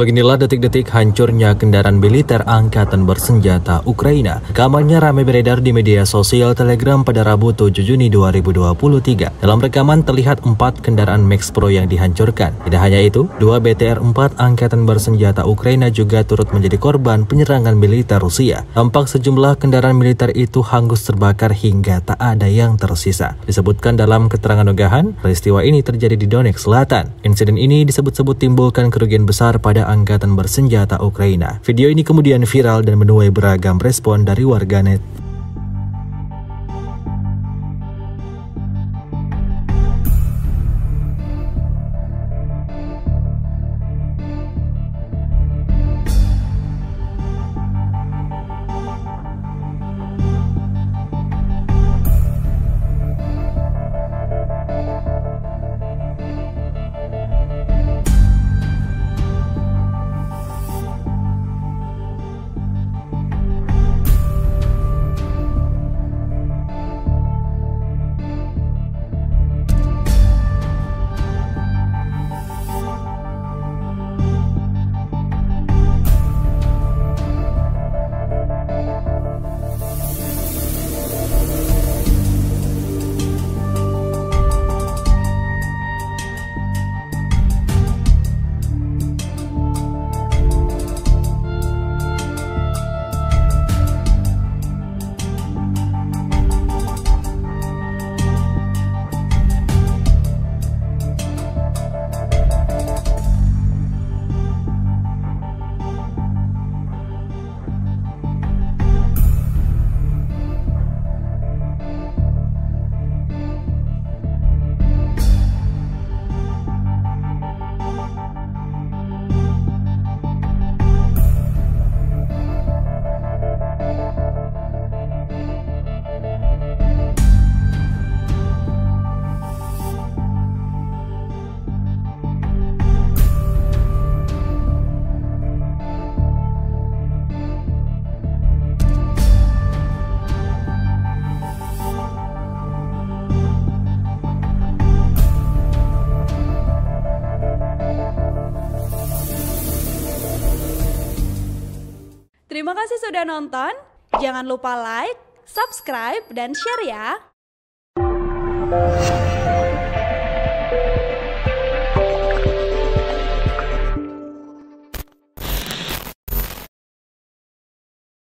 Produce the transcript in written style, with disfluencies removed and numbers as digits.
Beginilah detik-detik hancurnya kendaraan militer angkatan bersenjata Ukraina. Rekamannya ramai beredar di media sosial Telegram pada Rabu 7 Juni 2023. Dalam rekaman terlihat 4 kendaraan Max Pro yang dihancurkan. Tidak hanya itu, 2 BTR-4 angkatan bersenjata Ukraina juga turut menjadi korban penyerangan militer Rusia. Tampak sejumlah kendaraan militer itu hangus terbakar hingga tak ada yang tersisa. Disebutkan dalam keterangan unggahan, peristiwa ini terjadi di Donetsk Selatan. Insiden ini disebut-sebut timbulkan kerugian besar pada angkatan bersenjata Ukraina. Video ini kemudian viral dan menuai beragam respon dari warganet. Terima kasih sudah nonton. Jangan lupa like, subscribe, dan share ya.